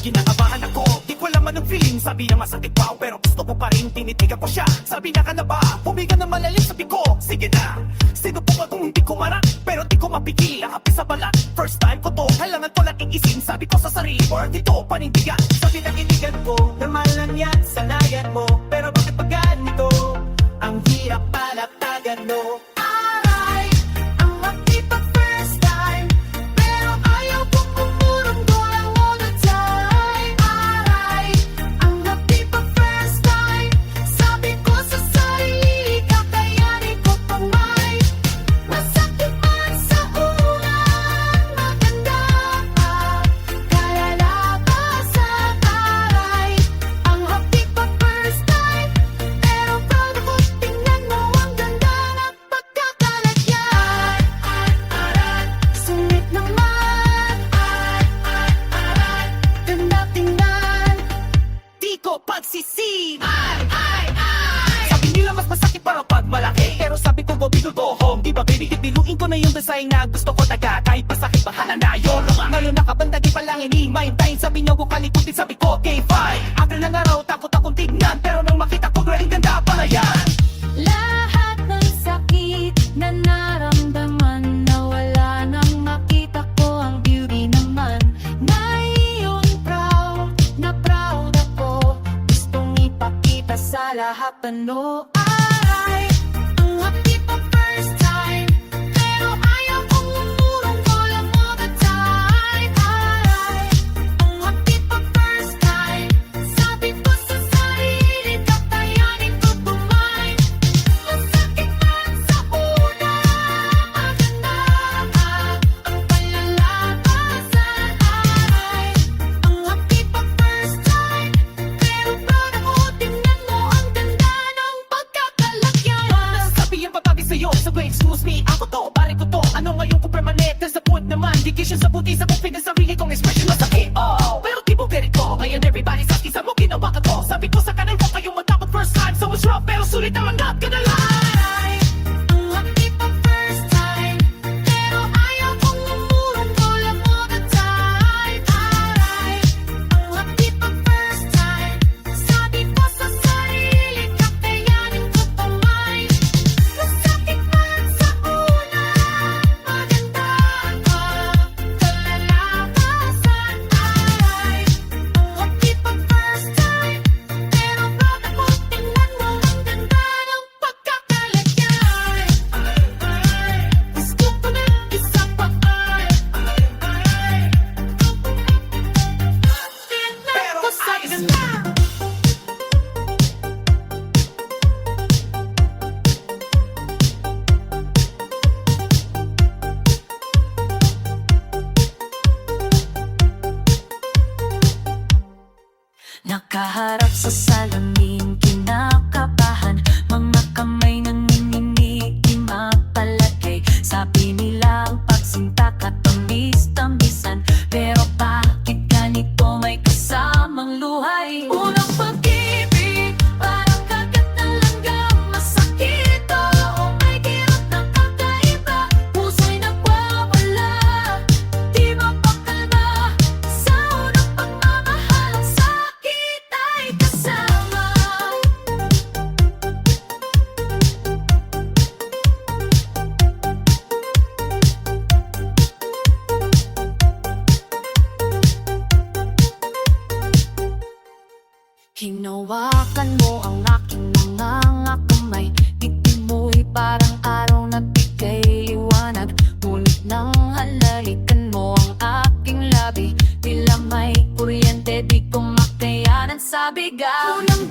kinakabahan ako, di ko alam anong feeling. Sabi niya masakit wow, pero gusto ko pa rin, tinitigan ko siya. Sabi niya ka na ba, humiga na malalim. Sabi ko, sige na. Sino po ba kung hindi ko marap, pero di ko mapigil, nakapis sa balat. First time ko to, kailangan ko lang iisin. Sabi ko sa sarili, worth ito, panindigan. Sabi ng inigan ko, naman lang yan, sanayan mo. Pero bakit pa ganito, ang hirap palaktagan mo. Aray, ang hapdi pa first time, pero ayaw kong umurong lang all the time. Aray, ang hapdi pa first time, sabi ko sa sarili, kakayanin ko pa may masakit man sa unang maganda pa, kalalabasan. Aray, ang hapdi pa first time, pero proud ako, tingnan mo ang ganda ng pagkakalagyan. Sungit naman, ganda tingnan, Di ko pagsisi. Sabi nila mas masakit para pag malaki, pero sabi ko go bigol go home. Di ba baby, diluin ko na yung design na gusto ko taga. Kahit masakit bahala na yun. Ngayon nakabandagi pa lang inimaintain. Sabi niyo ko kalikutin, sabi ko okay fine. After ng araw, takot akong tignan, pero nang makita ko grabe ganda pala yan. lahat ng sakit na naramdaman, nawala nang makita ko ang beauty naman. Ngayon proud ako, gustong ipakita sa lahat. Ano? Aray, ang hapdi pa first time, pero ayaw kong umurong lang all the time. Aray, ang hapdi pa first time, sabi ko sa sarili, kakayanin ko tumayo. Masakit man sa una, maganda ang palalabasan. Aray, ang hapdi pa first time, pero proud ako, tingnan mo ang ganda ng pagkakalagyan. Sabi yung papagi sa'yo, so go excuse me. Ako to, pare ko to, ano ngayon ko permanent. Sa point naman, di kisyon sa puti, sa confidence, sarili kong expression masakit. Oh, pero di mo get it ko. Ngayon everybody's asking, saan mo ginawa ka to? Sabi ko sa kanan, huwag kayong matakot first time. So it's rough, pero sulit naman not gonna lie. Aray, ang hapdi pa first time, pero ayaw kong umurong lang all the time. Aray, ang hapdi pa first time, sabi ko sa sarili, kakayanin ko pa may masakit man sa una, maganda kalalabasan. Aray, ang hapdi pa first time, pero proud ako, tingnan mo ang ganda ng pagkakalagyan. Gusto ko na isa pa tingnan ko sa ganda. Nakaharap sa salamin, kinakabahan, mga kamay nanginginig, di mapalagay. Sabi nila ang pagsinta katamis-tamisan, pero bakit ganito may kasamang luhay? Unang pag-ibig, parang kagat ng langgam, masakit o may kirot ng kakaiba. Puso'y nagwawala, di mapakalma, sa unang pagmamahal ang sakit ay kasama. Hinawakan mo ang aking mga kamay, tingin mo'y parang araw na bigay liwanag. Ngunit nang halalikan mo ang aking labi, tila may kuryente, di ko makayanan sa bigaw. Unang